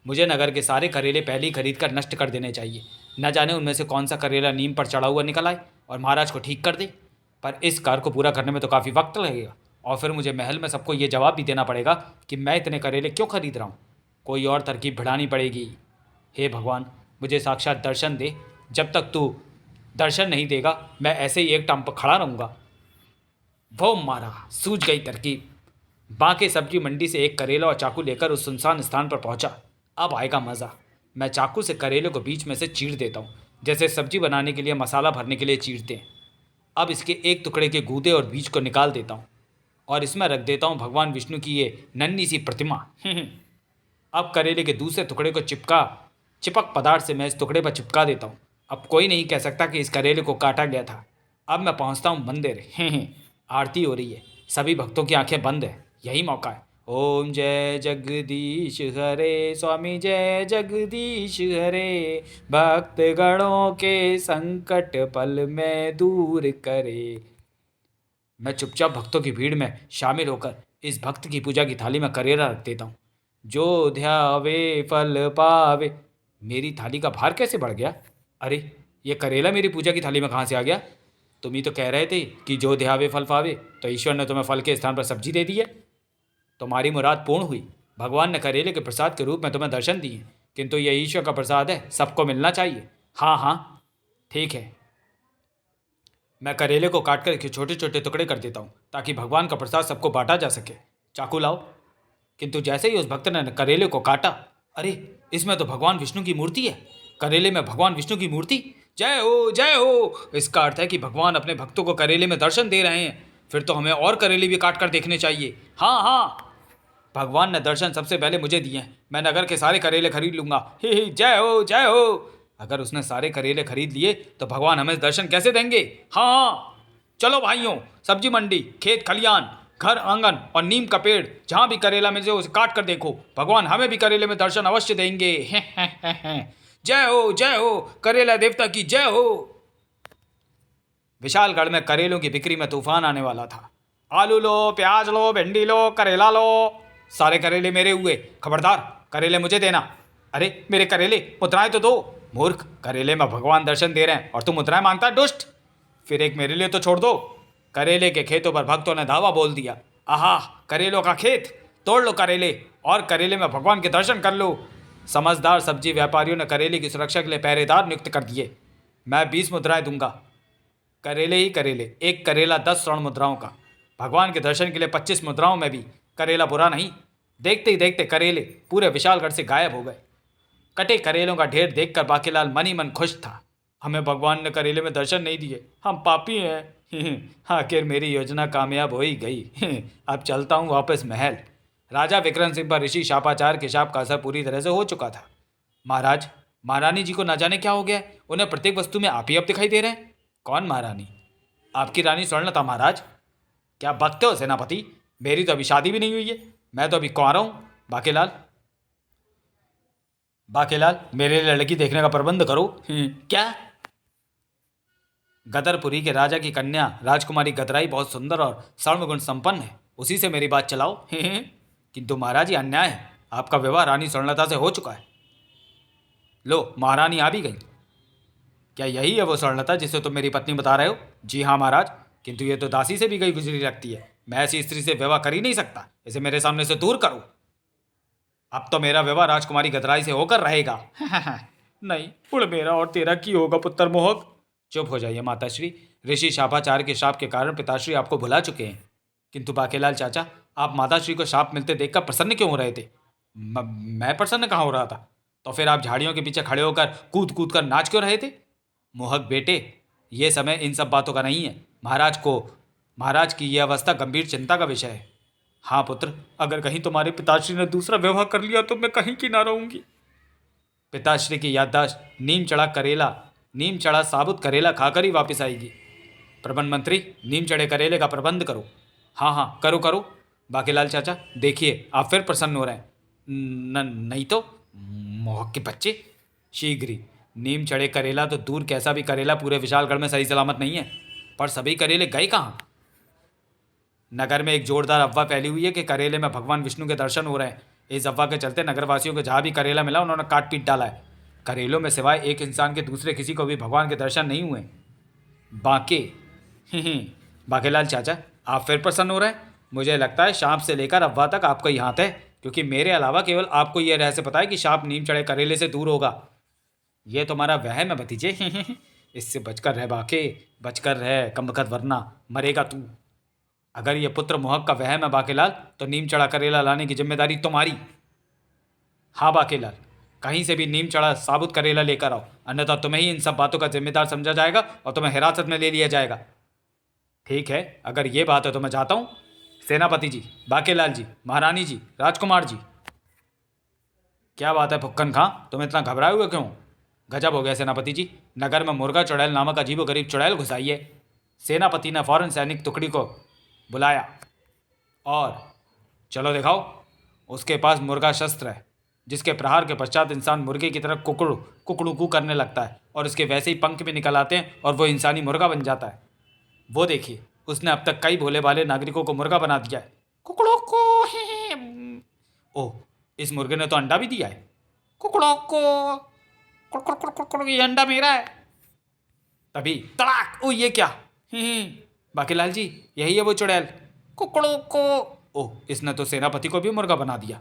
मुझे नगर के सारे करेले पहले ही खरीद कर नष्ट कर देने चाहिए। न जाने उनमें से कौन सा करेला नीम पर चढ़ा हुआ निकल आए और महाराज को ठीक कर दे। पर इस कार्य को पूरा करने में तो काफ़ी वक्त लगेगा, और फिर मुझे महल में सबको ये जवाब भी देना पड़ेगा कि मैं इतने करेले क्यों खरीद रहा हूँ। कोई और तरकीब भिड़ानी पड़ेगी। हे भगवान, मुझे साक्षात दर्शन दे। जब तक तू दर्शन नहीं देगा मैं ऐसे ही एक टांग पर खड़ा रहूँगा। वो मारा, सूझ गई तरकीब। बाके सब्जी मंडी से एक करेला और चाकू लेकर उस सुनसान स्थान पर पहुंचा। अब आएगा मज़ा। मैं चाकू से करेले को बीच में से चीर देता हूँ, जैसे सब्जी बनाने के लिए मसाला भरने के लिए चीरते हैं। अब इसके एक टुकड़े के गूदे और बीज को निकाल देता हूँ और इसमें रख देता हूँ भगवान विष्णु की ये नन्ही सी प्रतिमा। अब करेले के दूसरे टुकड़े को चिपक पदार्थ से मैं इस टुकड़े पर चिपका देता हूँ। अब कोई नहीं कह सकता कि इस करेले को काटा गया था। अब मैं पहुँचता हूँ मंदिर। आरती हो रही है, सभी भक्तों की आंखें बंद है। यही मौका है। ओम जय जगदीश हरे, स्वामी जय जगदीश हरे, भक्त गणों के संकट पल में दूर करे। मैं चुपचाप भक्तों की भीड़ में शामिल होकर इस भक्त की पूजा की थाली में करेला रख देता हूँ। जो ध्यावे फल पावे। मेरी थाली का भार कैसे बढ़ गया? अरे, ये करेला मेरी पूजा की थाली में कहाँ से आ गया? तुम ही तो कह रहे थे कि जो ध्यावे फल पावे, तो ईश्वर ने तुम्हें फल के स्थान पर सब्जी दे दी है। तुम्हारी मुराद पूर्ण हुई। भगवान ने करेले के प्रसाद के रूप में तुम्हें दर्शन दिए, किंतु ये ईश्वर का प्रसाद है, सबको मिलना चाहिए। हाँ हाँ, ठीक है। मैं करेले को काट कर छोटे छोटे टुकड़े कर देता हूँ ताकि भगवान का प्रसाद सबको बांटा जा सके। चाकू लाओ। किंतु जैसे ही उस भक्त ने करेले को काटा, अरे, इसमें तो भगवान विष्णु की मूर्ति है। करेले में भगवान विष्णु की मूर्ति। जय हो जय हो। इसका अर्थ है कि भगवान अपने भक्तों को करेले में दर्शन दे रहे हैं। फिर तो हमें और करेले भी काट कर देखने चाहिए। हाँ हाँ, भगवान ने दर्शन सबसे पहले मुझे दिए हैं। मैं नगर के सारे करेले खरीद लूंगा। ही जय हो जय हो। अगर उसने सारे करेले खरीद लिए तो भगवान हमें दर्शन कैसे देंगे? हाँ, चलो भाइयों, सब्जी मंडी, खेत खलियान, घर आंगन और नीम का पेड़, जहाँ भी करेला मिले उसे काट कर देखो। भगवान हमें भी करेले में दर्शन अवश्य देंगे। जय हो करेला देवता की जय हो। विशालगढ़ में करेलों की बिक्री में तूफान आने वाला था। आलू लो, प्याज लो, भिंडी लो, करेला लो। सारे करेले मेरे हुए। खबरदार, करेले मुझे देना। अरे, मेरे करेले, मुद्राएं तो दो। मूर्ख, करेले में भगवान दर्शन दे रहे हैं और तुम मुद्राएं मांगता है, दुष्ट। फिर एक मेरे लिए तो छोड़ दो। करेले के खेतों पर भक्तों ने दावा बोल दिया। आहा, करेलों का खेत, तोड़ लो करेले और करेले में भगवान के दर्शन कर लो। समझदार सब्जी व्यापारियों ने करेले की सुरक्षा के लिए पहरेदार नियुक्त कर दिए। मैं 20 मुद्राएं दूंगा। करेले ही करेले, एक करेला 10 स्वर्ण मुद्राओं का। भगवान के दर्शन के लिए 25 मुद्राओं में भी करेला बुरा नहीं। देखते ही देखते करेले पूरे विशालगढ़ से गायब हो गए। कटे करेलों का ढेर देखकर बाकीलाल मन ही मन खुश था। हमें भगवान ने करेले में दर्शन नहीं दिए, हम पापी हैं। आखिर मेरी योजना कामयाब हो ही गई। अब चलता हूँ वापस महल। राजा विक्रम सिंह पर ऋषि शापाचार के शाप का असर पूरी तरह से हो चुका था। महाराज, महारानी जी को ना जाने क्या हो गया, उन्हें प्रत्येक वस्तु में आप ही अब दिखाई दे रहे हैं। कौन महारानी? आपकी रानी स्वर्णलता महाराज। क्या बकते हो सेनापति? मेरी तो अभी शादी भी नहीं हुई है, मैं तो अभी कुंवारा हूँ। बाकेलाल, बाकेलाल, मेरे लिए लड़की देखने का प्रबंध करो। क्या? गदरपुरी के राजा की कन्या राजकुमारी गदराई बहुत सुंदर और सर्वगुण संपन्न है, उसी से मेरी बात चलाओ। किंतु महाराज, ये अन्याय है। आपका विवाह रानी स्वर्णलता से हो चुका है। लो, महारानी आ भी गई। क्या यही है वो स्वर्णलता जिसे तुम मेरी पत्नी बता रहे हो? जी हाँ महाराज, किंतु ये तो दासी से भी गई गुजरी लगती है। मैं ऐसी स्त्री से विवाह कर ही नहीं सकता। इसे मेरे सामने से दूर करो। अब तो मेरा विवाह राजकुमारी गदराई से होकर रहेगा। नहीं, उड़ मेरा और तेरा की होगा पुत्र मोहक। चुप हो जाइए माताश्री। ऋषि शापाचार के शाप के कारण पिताश्री आपको भुला चुके हैं। किंतु बाकेलाल चाचा, आप माताश्री को शाप मिलते देखकर प्रसन्न क्यों हो रहे थे? मैं प्रसन्न कहाँ हो रहा था? तो फिर आप झाड़ियों के पीछे खड़े होकर कूद कूद कर नाच क्यों रहे थे? मोहक बेटे, ये समय इन सब बातों का नहीं है। महाराज की यह अवस्था गंभीर चिंता का विषय है। हाँ पुत्र, अगर कहीं तुम्हारे पिताश्री ने दूसरा विवाह कर लिया तो मैं कहीं की ना रहूंगी। पिताश्री की याददाश्त नीम चढ़ा साबुत करेला खाकर ही वापस आएगी। प्रबंध मंत्री, नीम चढ़े करेले का प्रबंध करो। हाँ हाँ, करो करो। बाकीलाल चाचा, देखिए आप फिर प्रसन्न हो रहे हैं। नहीं तो मोहक के बच्चे। शीघ्र ही। नीम चढ़े करेला तो दूर, कैसा भी करेला पूरे विशालगढ़ में सही सलामत नहीं है। पर सभी करेले गए कहाँ? नगर में एक जोरदार अफवाह फैली हुई है कि करेले में भगवान विष्णु के दर्शन हो रहे हैं। इस अफवाह के चलते नगरवासियों को जहाँ भी करेला मिला उन्होंने काट पीट डाला है। करेलों में सिवाय एक इंसान के दूसरे किसी को भी भगवान के दर्शन नहीं हुए। बाके बाकेलाल चाचा, आप फिर प्रसन्न हो रहे हैं? मुझे लगता है शाप से लेकर अफवाह तक आपका ही हाथ है, क्योंकि मेरे अलावा केवल आपको यह रहस्य पता है कि शाप नीम चढ़े करेले से दूर होगा। ये तुम्हारा वहम है भतीजे। इससे बचकर रह बाके, बचकर रह, कम बखत, वरना मरेगा तू। अगर ये पुत्र मोहक का वहम है बाकेलाल, तो नीम चढ़ा करेला लाने की जिम्मेदारी तुम्हारी। हाँ बाकेलाल, कहीं से भी नीम चढ़ा साबुत करेला लेकर आओ, अन्यथा तुम्हें ही इन सब बातों का जिम्मेदार समझा जाएगा और तुम्हें हिरासत में ले लिया जाएगा। ठीक है, अगर ये बात है तो मैं जाता हूँ। सेनापति जी, बाकेलाल जी, महारानी जी, राजकुमार जी। क्या बात है फुक्कन खां, तुम इतना घबराए हुए क्यों? गजब हो गया सेनापति जी, नगर में मुर्गा चुड़ैल नामक अजीबो गरीब चुड़ैल घुस आई है। सेनापति ने फौरन सैनिक टुकड़ी को बुलाया और चलो दिखाओ। उसके पास मुर्गा शस्त्र है, जिसके प्रहार के पश्चात इंसान मुर्गे की तरह कुकड़ू कुकड़ू कू करने लगता है और उसके वैसे ही पंख भी निकल आते हैं और वो इंसानी मुर्गा बन जाता है। वो देखिए, उसने अब तक कई भोले भाले नागरिकों को मुर्गा बना दिया है। कुकड़ों को ओह, इस मुर्गे ने तो अंडा भी दिया है। कुकड़ों को कुड़ कुड़ कुड़ कुड़, ये अंडा मेरा है। तभी तड़ाक, ओ ये क्या? बाकीलाल जी, यही है वो चुड़ैल। कुकड़ों को ओह, इसने तो सेनापति को भी मुर्गा बना दिया।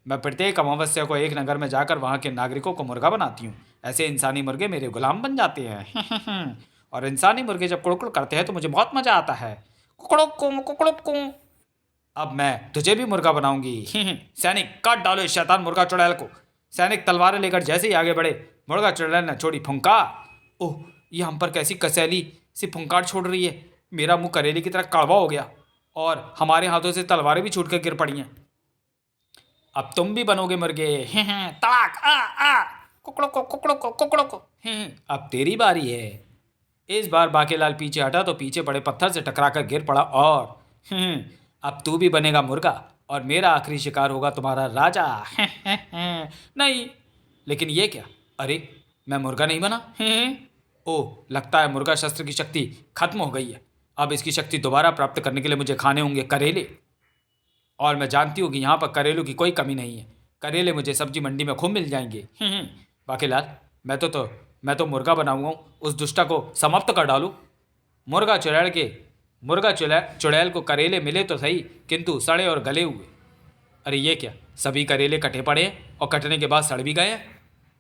मैं प्रत्येक अमावस्या को एक नगर में जाकर वहाँ के नागरिकों को मुर्गा बनाती हूँ। ऐसे इंसानी मुर्गे मेरे गुलाम बन जाते हैं। और इंसानी मुर्गे जब कुड़कुड़ करते हैं तो मुझे बहुत मजा आता है। कुकड़ों को। अब मैं तुझे भी मुर्गा बनाऊंगी। सैनिक, काट डालो इस शैतान मुर्गा चुड़ैल को। सैनिक तलवारें लेकर जैसे ही आगे बढ़े, मुर्गा चुड़ैल ने छोड़ी फुंकार। ओह, ये हम पर कैसी कसैली सी फुंकार छोड़ रही है। मेरा मुंह करेले की तरह कड़वा हो गया और हमारे हाथों से तलवारें भी छूट कर गिर पड़ी हैं। अब तुम भी बनोगे मुर्गे। तड़ाक, आ कुकड़ों को। अब तेरी बारी है। इस बार बाकेलाल पीछे हटा तो पीछे पड़े पत्थर से टकराकर गिर पड़ा और अब तू भी बनेगा मुर्गा और मेरा आखिरी शिकार होगा तुम्हारा राजा। नहीं, लेकिन ये क्या? अरे, मैं मुर्गा नहीं बना। ओह, लगता है मुर्गा शस्त्र की शक्ति खत्म हो गई है। अब इसकी शक्ति दोबारा प्राप्त करने के लिए मुझे खाने होंगे करेले। और मैं जानती हूँ कि यहाँ पर करेलों की कोई कमी नहीं है। करेले मुझे सब्जी मंडी में खूब मिल जाएंगे। बाकीलाल, मैं तो मुर्गा बनाऊंगा, उस दुष्टा को समाप्त कर डालूं। मुर्गा चुड़ैल को करेले मिले तो सही, किंतु सड़े और गले हुए। अरे ये क्या, सभी करेले कटे पड़े हैं और कटने के बाद सड़ भी गए हैं।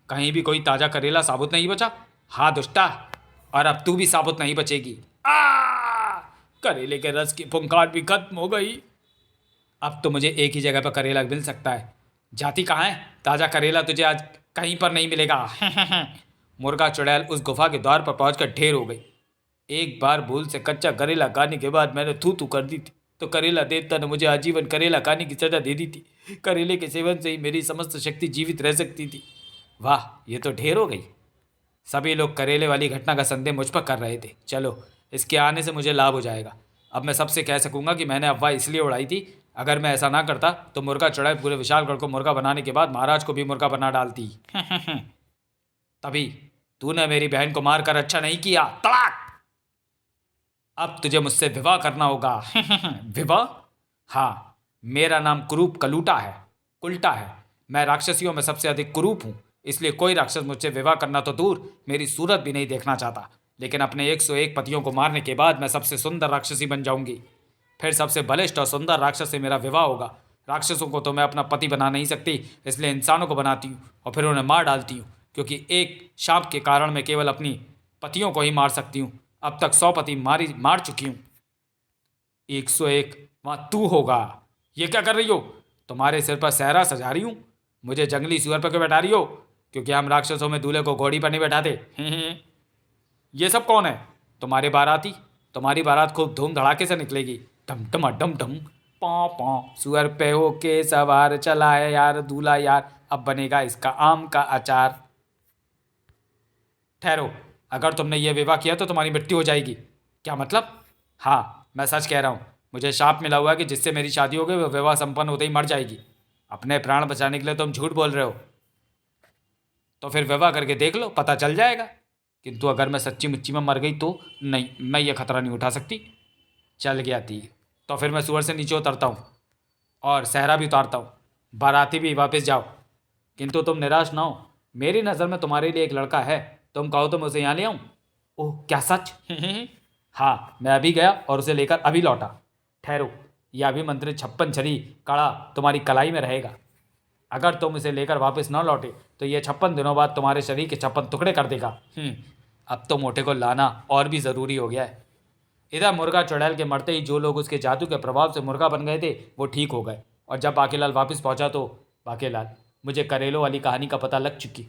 कहीं भी कोई ताज़ा करेला साबुत नहीं बचा। हाँ दुष्टा, और अब तू भी साबुत नहीं बचेगी। करेले के रस की फुंकार भी खत्म हो गई। अब तो मुझे एक ही जगह पर करेला मिल सकता है। जाती कहाँ है? ताज़ा करेला तुझे आज कहीं पर नहीं मिलेगा। मुर्गा चुड़ैल उस गुफा के द्वार पर पहुंचकर ढेर हो गई। एक बार भूल से कच्चा करेला खाने के बाद मैंने थू कर दी थी, तो करेला देवता ने मुझे आजीवन करेला खाने की सजा दे दी थी। करेले के सेवन से ही मेरी समस्त शक्ति जीवित रह सकती थी। वाह, ये तो ढेर हो गई। सभी लोग करेले वाली घटना का संदेह मुझ पर कर रहे थे। चलो, इसके आने से मुझे लाभ हो जाएगा। अब मैं सबसे कह सकूंगा कि मैंने अफवाह इसलिए उड़ाई थी। अगर मैं ऐसा ना करता तो मुर्गा चुड़ैल पूरे विशालगढ़ को मुर्गा बनाने के बाद महाराज को भी मुर्गा बना डालती। तभी तूने मेरी बहन को मारकर अच्छा नहीं किया। तड़ाक! अब तुझे मुझसे विवाह करना होगा। विवाह? हाँ, मेरा नाम कुरूप कलूटा है, उल्टा है। मैं राक्षसियों में सबसे अधिक कुरूप हूँ, इसलिए कोई राक्षस मुझसे विवाह करना तो दूर, मेरी सूरत भी नहीं देखना चाहता। लेकिन अपने 101 पतियों को मारने के बाद मैं सबसे सुंदर राक्षसी बन जाऊंगी। फिर सबसे बलिष्ठ और सुंदर राक्षस से मेरा विवाह होगा। राक्षसों को तो मैं अपना पति बना नहीं सकती, इसलिए इंसानों को बनाती हूँ और फिर उन्हें मार डालती हूँ, क्योंकि एक शाप के कारण मैं केवल अपनी पतियों को ही मार सकती हूँ। अब तक 100 पति मार चुकी हूँ। 101 वहाँ तू होगा। ये क्या कर रही हो? तुम्हारे सिर पर सहरा सजा रही हूँ। मुझे जंगली सुअर पर क्यों बैठा रही हो? क्योंकि हम राक्षसों में दूल्हे को घोड़ी पर नहीं बैठाते। ये सब कौन है? तुम्हारे बाराती। तुम्हारी बारात खूब धूम धड़ाके से निकलेगी। डम डम डम डम, पौ पौ, सुअर पे हो के सवार चला है यार दूल्हा यार, अब बनेगा इसका आम का अचार। ठहरो, अगर तुमने ये विवाह किया तो तुम्हारी मृत्यु हो जाएगी। क्या मतलब? हाँ, मैं सच कह रहा हूँ। मुझे शाप मिला हुआ है कि जिससे मेरी शादी हो गई वो विवाह संपन्न होते ही मर जाएगी। अपने प्राण बचाने के लिए तुम झूठ बोल रहे हो। तो फिर विवाह करके देख लो, पता चल जाएगा। किंतु अगर मैं सच्ची मुच्ची में मर गई तो नहीं, मैं ये खतरा नहीं उठा सकती। चल गया थी तो फिर मैं सुअर से नीचे उतरता हूँ और सहरा भी उतारता हूँ, बाराती भी वापस जाओ। किंतु तुम निराश ना हो, मेरी नज़र में तुम्हारे लिए एक लड़का है। तुम कहो तो मैं उसे यहाँ ले आऊँ? ओह, क्या सच? हाँ, मैं अभी गया और उसे लेकर अभी लौटा। ठहरो, यह अभिमंत्रित 56 छड़ी कड़ा तुम्हारी कलाई में रहेगा। अगर तुम इसे लेकर वापस न लौटे तो यह 56 दिनों बाद तुम्हारे शरीर के 56 टुकड़े कर देगा। अब तो मोटे को लाना और भी ज़रूरी हो गया है। इधर मुर्गा चुड़ैल के मरते ही जो लोग उसके जादू के प्रभाव से मुर्गा बन गए थे वो ठीक हो गए। और जब बाकेलाल वापस पहुंचा तो बाकेलाल, मुझे करेलों वाली कहानी का पता लग चुकी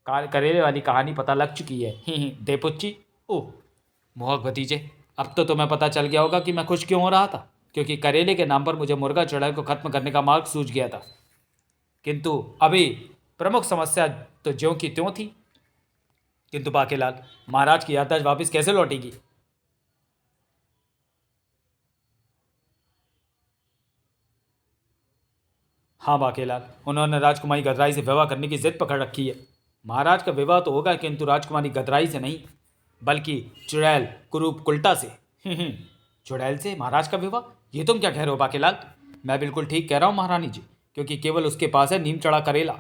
करेले वाली कहानी पता लग चुकी है। देपुच्ची। ओह मोहक भतीजे, अब तो तुम्हें पता चल गया होगा कि मैं खुश क्यों हो रहा था, क्योंकि करेले के नाम पर मुझे मुर्गा चुड़ैल को खत्म करने का मार्ग सूझ गया था। किंतु अभी प्रमुख समस्या तो ज्यों की त्यों थी। किंतु बाकेलाल, महाराज की याददाश्त वापस कैसे लौटेगी? हाँ बाकेलाल, उन्होंने राजकुमारी गदराई से विवाह करने की जिद पकड़ रखी है। महाराज का विवाह तो होगा, किंतु राजकुमारी गदराई से नहीं, बल्कि चुड़ैल कुरूप कुल्टा से। चुड़ैल से महाराज का विवाह? ये तुम क्या कह रहे हो बाकेलाल? मैं बिल्कुल ठीक कह रहा हूँ महारानी जी, क्योंकि केवल उसके पास है नीम चढ़ा करेला,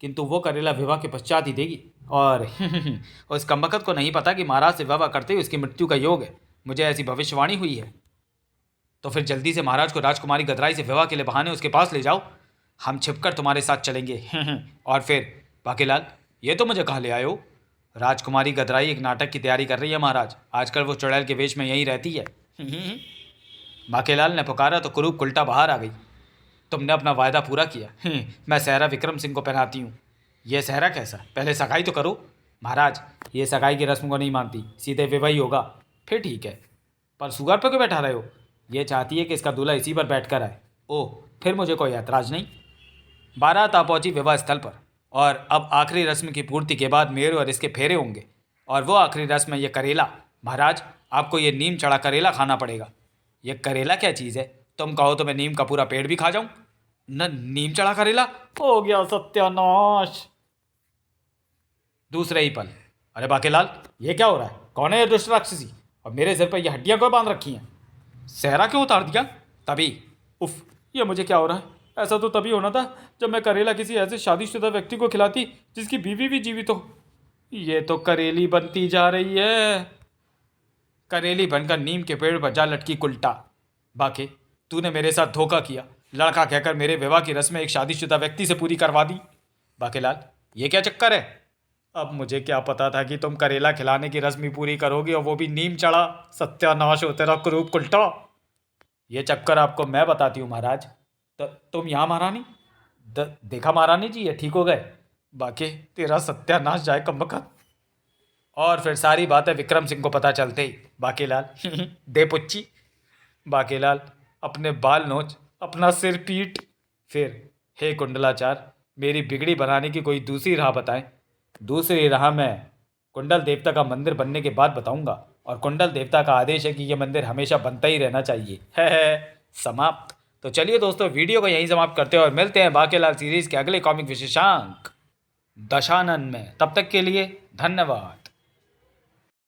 किंतु वो करेला विवाह के पश्चात ही देगी। और उस कमबख्त को नहीं पता कि महाराज से विवाह करते ही उसकी मृत्यु का योग है। मुझे ऐसी भविष्यवाणी हुई है। तो फिर जल्दी से महाराज को राजकुमारी गदराई से विवाह के लिए बहाने उसके पास ले जाओ। हम छिपकर तुम्हारे साथ चलेंगे। और फिर बाकेलाल, ये तो मुझे कहाँ ले आए हो? राजकुमारी गदराई एक नाटक की तैयारी कर रही है महाराज। आजकल वो चुड़ैल के वेश में यहीं रहती है। बाकेलाल ने पुकारा तो कुरूप कुल्टा बाहर आ गई। तुमने अपना वायदा पूरा किया। मैं सहरा विक्रम सिंह को पहनाती हूँ। यह सहरा कैसा? पहले सगाई तो करो। महाराज, ये सगाई की रस्म को नहीं मानती, सीधे विवाह ही होगा। फिर ठीक है, पर सुगर पर क्यों बैठा रहे हो? ये चाहती है कि इसका दूल्हा इसी पर बैठ कर आए। ओह, फिर मुझे कोई ऐतराज़ नहीं। बारात आ पहुंची विवाह स्थल पर, और अब आखिरी रस्म की पूर्ति के बाद मेरे और इसके फेरे होंगे। और वो आखिरी रस्म है ये करेला। महाराज, आपको ये नीम चढ़ा करेला खाना पड़ेगा। ये करेला क्या चीज़ है? तुम कहो तो मैं नीम का पूरा पेड़ भी खा जाऊं। न नीम चढ़ा करेला? हो गया सत्यानाश। दूसरे ही पल, अरे बाकेलाल, ये क्या हो रहा है? कौन है ये दुष्ट राक्षसी? और मेरे सिर पर ये हड्डियां क्यों बांध रखी हैं? सहरा क्यों उतार दिया? तभी। उफ, ये मुझे क्या हो रहा है? ऐसा तो तभी होना था जब मैं करेला किसी ऐसे शादीशुदा व्यक्ति को खिलाती जिसकी बीवी भी जीवित हो। ये तो करेली बनती जा रही है। करेली बनकर नीम के पेड़ पर जा लटकी कुल्टा। बाके, तूने मेरे साथ धोखा किया। लड़का कहकर मेरे विवाह की रस्में एक शादीशुदा व्यक्ति से पूरी करवा दी। बाकेलाल, ये क्या चक्कर है? अब मुझे क्या पता था कि तुम करेला खिलाने की रस्म ही पूरी करोगी, और वो भी नीम चढ़ा। सत्यानाश हो तेरा कुरूप कुल्टा। ये चक्कर आपको मैं बताती हूँ महाराज। तो तुम यहाँ महारानी? देखा महारानी जी, ये ठीक हो गए। बाकी तेरा सत्यानाश जाए कमबख्त। और फिर सारी बातें विक्रम सिंह को पता चलते ही बाकेलाल दे पुच्ची। बाकेलाल अपने बाल नोच, अपना सिर पीट। फिर, हे कुंडलाचार, मेरी बिगड़ी बनाने की कोई दूसरी राह बताएं। दूसरी राह मैं कुंडल देवता का मंदिर बनने के बाद बताऊंगा, और कुंडल देवता का आदेश है कि यह मंदिर हमेशा बनता ही रहना चाहिए। है समाप्त। तो चलिए दोस्तों, वीडियो को यहीं समाप्त करते हैं और मिलते हैं बाकेलाल सीरीज के अगले कॉमिक विशेषांक दशानन में। तब तक के लिए धन्यवाद।